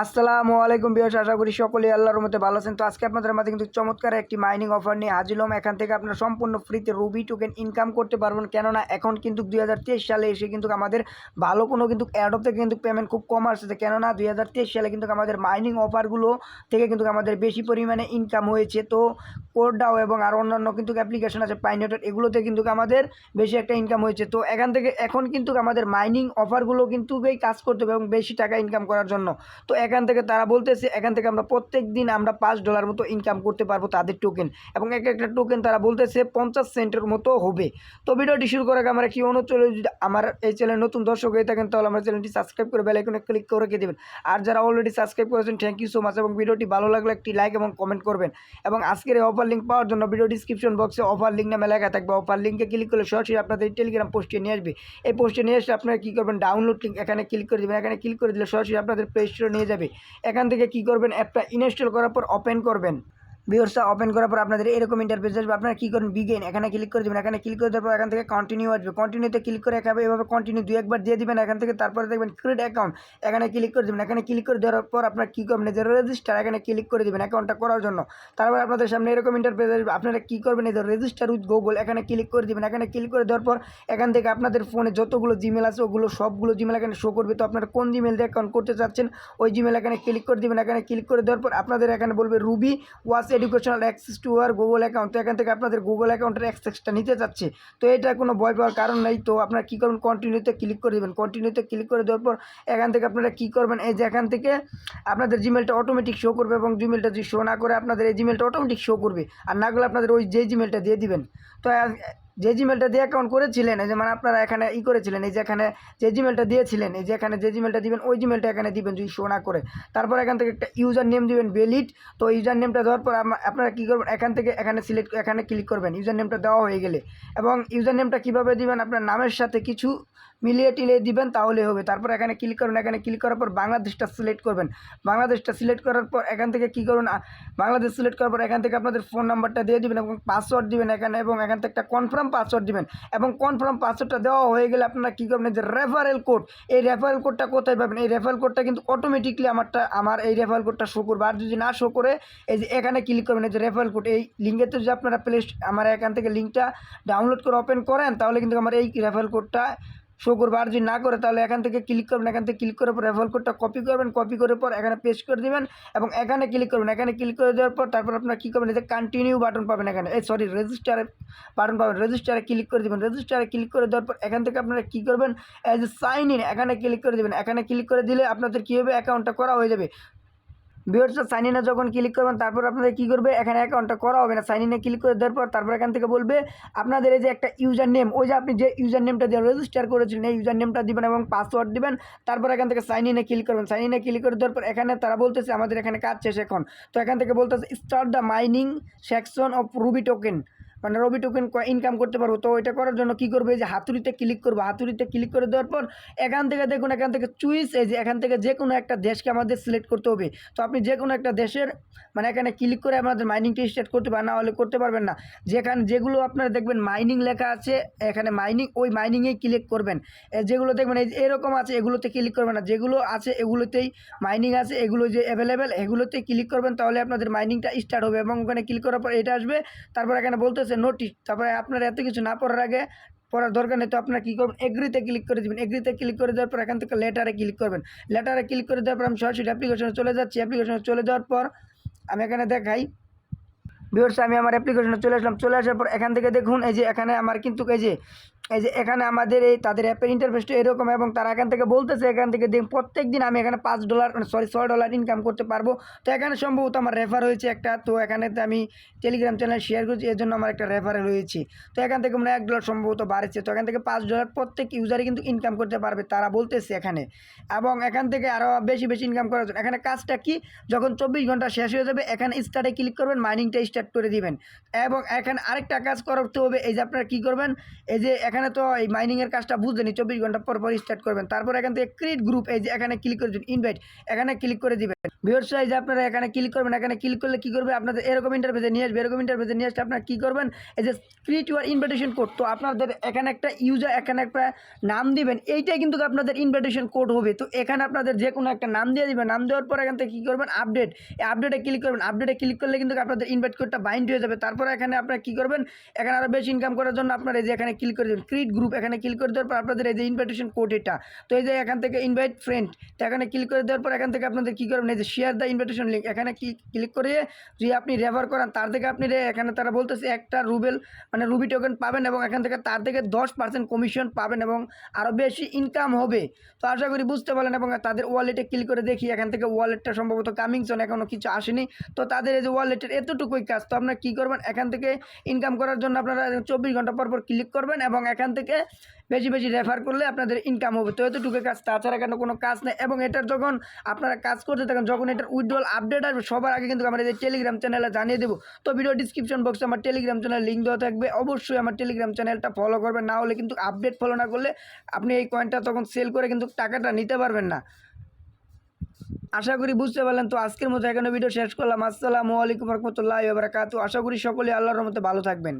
আসসালামু আলাইকুম ভিউয়ার্স, আশা করি সকলেই আল্লাহর রহমতে ভালো আছেন। তো আজকে আপনাদের মাঝে কিন্তু চমৎকার একটি মাইনিং অফার নিয়ে হাজির হলাম। এখান থেকে আপনারা সম্পূর্ণ ফ্রিতে রুবি টোকেন ইনকাম করতে পারবেন। কেননা এখন কিন্তু 2023 সালে এসে কিন্তু আমাদের ভালো কোনো কিন্তু অ্যাডপ থেকে কিন্তু পেমেন্ট খুব কম আসছে। কেননা 2023 সালে কিন্তু আমাদের মাইনিং অফারগুলো থেকে কিন্তু আমাদের বেশি পরিমাণে ইনকাম হয়েছে। তো কোডাও এবং আরও অন্যান্য কিন্তু অ্যাপ্লিকেশন আছে পাইনেটের, এগুলোতে কিন্তু আমাদের বেশি একটা ইনকাম হয়েছে। তো এখান থেকে এখন কিন্তু আমাদের মাইনিং অফারগুলো কিন্তু কাজ করতে হবে এবং বেশি টাকা ইনকাম করার জন্য। তো এখান থেকে তারা বলতেছে এখান থেকে আমরা প্রত্যেক দিন আমরা $5 মতো ইনকাম করতে পারবো তাদের টোকেন, এবং এক একটা টোকেন তারা বলতেছে 50 সেন্টের মতো হবে। তো ভিডিওটি শুরু করার আগে আমার একটি অনুরোধ চলে, যদি আমার এই চ্যানেল নতুন দর্শক হয়ে থাকেন তাহলে আমার চ্যানেলটি সাবস্ক্রাইব করে বেল আইকনে ক্লিক করে রেখে দেবেন। আর যারা অলরেডি সাবস্ক্রাইব করেছেন থ্যাংক ইউ সো মাচ, এবং ভিডিওটি ভালো লাগলে একটি লাইক এবং কমেন্ট করবেন। এবং আজকের এই অফার লিঙ্ক পাওয়ার জন্য ভিডিও ডিসক্রিপশন বক্সে অফার লিঙ্ক নামে লেখা থাকবে, অফার লিঙ্কে ক্লিক করলে সরাসরি আপনাদের টেলিগ্রাম পোস্টে নিয়ে আসবে। এই পোস্টে নিয়ে এসে আপনারা কী করবেন, ডাউনলোড লিঙ্ক এখানে ক্লিক করে দেবেন। এখানে ক্লিক করে দিলে সরাসরি আপনাদের প্লে স্টোরে নিয়ে যাবে। এখান থেকে কী করবেন, অ্যাপটা ইনস্টল করার পর ওপেন করবেন। ভিউয়ার্সটা ওপেন করার পর আপনাদের এরকম ইন্টারফেস আসবে। আপনারা কী করেন, বিগেইন এখানে ক্লিক করে দেবেন। এখানে ক্লিক করে দেওয়ার পর এখান থেকে কন্টিনিউ আসবে। কন্টিনিউতে ক্লিক করে এভাবে কন্টিনিউ 2-1 বার দিয়ে দিবেন। এখান থেকে তারপরে দেখবেন ক্রিয়েট অ্যাকাউন্ট, এখানে ক্লিক করে দেবেন। এখানে ক্লিক করে দেওয়ার পর আপনারা কী করবেন, যে রেজিস্টার এখানে ক্লিক করে দেবেন অ্যাকাউন্টটা করার জন্য। তারপর আপনাদের সামনে এরকম ইন্টারফেস আসবে। আপনারা কী করবেন, এই যে রেজিস্টার উইথ গুগল এখানে ক্লিক করে দেবেন। এখানে ক্লিক করে দেওয়ার পর এখান থেকে আপনাদের ফোনে যতগুলো জিমেল আছে ওগুলো সবগুলো জিমেল এখানে শো করবে। তো আপনারা কোন জিমেল দিয়ে অ্যাকাউন্ট করতে চাচ্ছেন ওই জিমেল এখানে ক্লিক করে দেবেন। এখানে ক্লিক করে দেওয়ার পর আপনাদের এখানে বলবে ruby watch educational access to আর গুগল অ্যাকাউন্ট। তো এখান থেকে আপনাদের গুগল অ্যাকাউন্টের অ্যাক্সেসটা নিতে চাচ্ছে। তো এটা কোনো ভয় পাওয়ার কারণ নেই। তো আপনারা কী করবেন, কন্টিনিউতে ক্লিক করে দেবেন। কন্টিনিউতে ক্লিক করে দেওয়ার পর এখান থেকে আপনারা কী করবেন, এই যে এখান থেকে আপনাদের জিমেলটা অটোমেটিক শো করবে, এবং জিমেলটা যদি শো না করে আপনাদের এই জিমেলটা অটোমেটিক শো করবে, আর না করলে আপনাদের ওই যে জিমেলটা দিয়ে দিবেন। তো যে জিমেলটা দিয়ে অ্যাকাউন্ট করেছিলেন, এই যে মানে আপনারা এখানে করেছিলেন, এই যে এখানে যে জিমেলটা দিয়েছিলেন, এই যে এখানে যে জিমেলটা দিবেন ওই জিমেলটা এখানে দিবেন যদি শো না করে। তারপর এখান থেকে একটা ইউজার নেম দিবেন ভ্যালিড। তো ইউজার নেমটা দেওয়ার পর আপনারা কী করবেন, এখান থেকে এখানে ক্লিক করবেন ইউজার নেমটা দেওয়া হয়ে গেলে। এবং ইউজার নেমটা কীভাবে দিবেন, আপনার নামের সাথে কিছু মিলিয়ে টিলিয়ে দিবেন তাহলে হবে। তারপর এখানে ক্লিক করবেন। এখানে ক্লিক করার পর বাংলাদেশটা সিলেক্ট করবেন। বাংলাদেশটা সিলেক্ট করার পর এখান থেকে কী করবেন, বাংলাদেশ সিলেক্ট করার পর এখান থেকে আপনাদের ফোন নাম্বারটা দিয়ে দিবেন এবং পাসওয়ার্ড দিবেন এখানে, এবং এখান থেকে একটা কনফার্ম পাসওয়ার্ড দিবেন। এবং কনফার্ম পাসওয়ার্ডটা দেওয়া হয়ে গেলে আপনারা কী করবেন, যে রেফারেল কোড, এই রেফারেল কোডটা কোথায় পাবেন, এই রেফারেল কোডটা কিন্তু অটোমেটিকলি আমার এই রেফারেল কোডটা শো করবে। আর যদি না শো করে এই যে এখানে ক্লিক করবেন, এই যে রেফারেল কোড, এই লিঙ্কেতে যদি আপনারা আমার এখান থেকে লিঙ্কটা ডাউনলোড করে ওপেন করেন তাহলে কিন্তু আমার এই রেফারেল কোডটা শো করবে। আর যদি না করে তাহলে এখান থেকে ক্লিক করবেন। এখান থেকে ক্লিক করার পর রেফারেল কোডটা কপি করবেন, কপি করার পর এখানে পেস্ট করে দেবেন এবং এখানে ক্লিক করবেন। এখানে ক্লিক করে দেওয়ার পর তারপর আপনারা কী করবেন, এই যে কন্টিনিউ বাটন পাবেন এখানে, রেজিস্টারে বাটন পাবেন, রেজিস্টারে ক্লিক করে দেবেন। রেজিস্টারে ক্লিক করে দেওয়ার পর এখান থেকে আপনারা কী করবেন, এই যে সাইন ইন এখানে ক্লিক করে দেবেন। এখানে ক্লিক করে দিলে আপনাদের কী হবে, অ্যাকাউন্টটা করা হয়ে যাবে। ভিউয়ার্সরা সাইন ইনে যখন ক্লিক করবেন তারপর আপনাদের কী করবে, এখানে অ্যাকাউন্টটা করা হবে না। সাইন ইনে ক্লিক করে দেওয়ার পর তারপর এখান থেকে বলবে আপনাদের এই যে একটা ইউজার নেম, ওই যে আপনি যে ইউজার নেমটা দিয়ে রেজিস্টার করেছিলেন এই ইউজার নেমটা দিবেন এবং পাসওয়ার্ড দিবেন। তারপর এখান থেকে সাইন ইনে ক্লিক করবেন। সাইন ইনে ক্লিক করে দেওয়ার পর এখানে তারা বলতেছে আমাদের এখানে কাজ শেষ এখন। তো এখান থেকে বলতেছে start the mining section of Ruby token, মানে রুবি টোকেন ইনকাম করতে পারবো। তো এটা করার জন্য কী করবে, যে হাতুড়িতে ক্লিক করবো। হাতুড়িতে ক্লিক করে দেওয়ার পর এখান থেকে দেখুন, এখান থেকে চুইস, এই যে এখান থেকে যে কোনো একটা দেশকে আমাদের সিলেক্ট করতে হবে। তো আপনি যে কোনো একটা দেশের মানে এখানে ক্লিক করে আমাদের মাইনিংটা স্টার্ট করতে পারেন, না হলে করতে পারবেন না। যেগুলো আপনারা দেখবেন মাইনিং লেখা আছে এখানে মাইনিং, ওই মাইনিংয়েই ক্লিক করবেন। যেগুলো দেখবেন এই এরকম আছে এগুলোতে ক্লিক করবেন না, যেগুলো আছে এগুলোতেই মাইনিং আছে, এগুলো যে অ্যাভেলেবেল এগুলোতেই ক্লিক করবেন, তাহলে আপনাদের মাইনিংটা স্টার্ট হবে। এবং ওখানে ক্লিক করার পর এটা আসবে। তারপর এখানে বলতেছে নোটিশ। তারপরে আপনারা এত কিছু না পড়ার দরকার নেই। তো আপনারা কী করবেন, এগ্রিতে ক্লিক করে দেবেন। এগ্রিতে ক্লিক করে দেওয়ার পর এখান থেকে লেটারে ক্লিক করবেন। লেটারে ক্লিক করে দেওয়ার পর আমি সরাসরি অ্যাপ্লিকেশনে চলে যাচ্ছি। অ্যাপ্লিকেশনে চলে যাওয়ার পর আমি এখানে দেখাই, ভিউয়ার্স আমি আমার অ্যাপ্লিকেশনে চলে আসলাম। চলে আসার পর এখান থেকে দেখুন, এই যে এখানে আমার কিন্তু এই যে এখানে আমাদের এই তাদের অ্যাপের ইন্টারফেসটা এরকম, এবং তারা এখান থেকে বলতেছে এখান থেকে দেখুন প্রত্যেক দিন আমি এখানে $6 ইনকাম করতে পারবো। তো এখানে সম্ভবত আমার রেফার হয়েছে একটা, তো এখানেতে আমি টেলিগ্রাম চ্যানেল শেয়ার করছি, এর জন্য আমার একটা রেফারেল হয়েছে। তো এখান থেকে মানে $1 সম্ভবত বাড়ছে। তো এখান থেকে $5 প্রত্যেক ইউজারই কিন্তু ইনকাম করতে পারবে তারা বলতেছে এখানে। এবং এখান থেকে আরও বেশি ইনকাম করার জন্য এখানে কাজটা কি, যখন 24 ঘন্টা শেষ হয়ে যাবে এখানে স্টার্টে ক্লিক করবেন, মাইনিংটা স্টার্ট রিস্টার্ট করে দিবেন। এবং এখানে আরেকটা কাজ করতে হবে, এই যে আপনারা কী করবেন, এই যে এখানে তো এই মাইনিংয়ের কাজটা বুঝলেনি, 24 ঘন্টা পর পর স্টার্ট করবেন। তারপর এখান থেকে ক্রিয়েট গ্রুপ, এই যে এখানে ক্লিক করে দিন, ইনভাইট এখানে ক্লিক করে দিবেন। ভিউয়ার্স, এই যে আপনারা এখানে ক্লিক করবেন, এখানে ক্লিক করলে কী করবে, আপনাদের এরকম ইন্টারফেসে নিয়ে আসবে। এরকম ইন্টারফেসে নিয়ে আসলে আপনারা কী করবেন, এই যে ক্রিয়েট ইউর ইনভাইটেশন কোড, তো আপনাদের এখানে একটা ইউজার, এখানে একটা নাম দিবেন, এইটাই কিন্তু আপনাদের ইনভাইটেশন কোড হবে। তো এখানে আপনাদের যে কোনো একটা নাম দিয়ে দিবেন। নাম দেওয়ার পর এখান থেকে কী করবেন, আপডেট, এই আপডেটে ক্লিক করবেন। আপডেটে ক্লিক করলে কিন্তু আপনাদের ইনভাইট কোডটা বাইন্ড হয়ে যাবে। তারপরে এখানে আপনারা কী করবেন, এখানে আরও বেশি ইনকাম করার জন্য আপনারা এই যে এখানে ক্লিক করে দেবেন, ক্রিয়েট গ্রুপ, এখানে ক্লিক করে দেওয়ার পর আপনাদের এই যে ইনভাইটেশন কোড এটা, তো এই যে এখান থেকে ইনভাইট ফ্রেন্ড, তো এখানে ক্লিক করে দেওয়ার পর এখান থেকে আপনাদের কী করবেন, এই যে শেয়ার দ্য ইনভাইটেশন লিঙ্ক, এখানে ক্লিক করে যদি আপনি রেফার করেন, তার থেকে আপনি এখানে তারা বলতেছে একটা রুবেল মানে রুবি টোকেন পাবেন, এবং এখান থেকে তার থেকে 10% কমিশন পাবেন এবং আরও বেশি ইনকাম হবে। তো আশা করি বুঝতে পারলেন। এবং তাদের ওয়ালেটে ক্লিক করে দেখি, এখান থেকে ওয়ালেটটা সম্ভবত কামিং সুন, এখনও কিছু আসেনি। তো তাদের এই যে ওয়ালেটের এতটুকুই কাজ। তো আপনারা কী করবেন, এখান থেকে ইনকাম করার জন্য আপনারা 24 ঘন্টা পর পর ক্লিক করবেন এবং এখান থেকে বেশি বেশি রেফার করলে আপনাদের ইনকাম হবে। তো এতটুকু কাজ, তাছাড়া কেন কোনো কাজ নেই। এবং এটার যখন আপনারা কাজ করতে থাকেন, যখন এটার উইথড্রল আপডেট আসবে সবার আগে কিন্তু আমরা এই টেলিগ্রাম চ্যানেলে জানিয়ে দেবো। তো ভিডিও ডিসক্রিপশন বক্সে আমার টেলিগ্রাম চ্যানেল লিঙ্ক দেওয়া থাকবে, অবশ্যই আমার টেলিগ্রাম চ্যানেলটা ফলো করবেন, না হলে কিন্তু আপডেট ফলো না করলে আপনি এই কয়েনটা তখন সেল করে কিন্তু টাকাটা নিতে পারবেন না। আশা করি বুঝতে পারলেন। তো আজকের মতো এখানে ভিডিও শেষ করলাম। আসসালামু আলাইকুম রহমতুল্লাহি ওয়া বারাকাতুহু। আশা করি সকলে আল্লাহর রহমতে ভালো থাকবেন।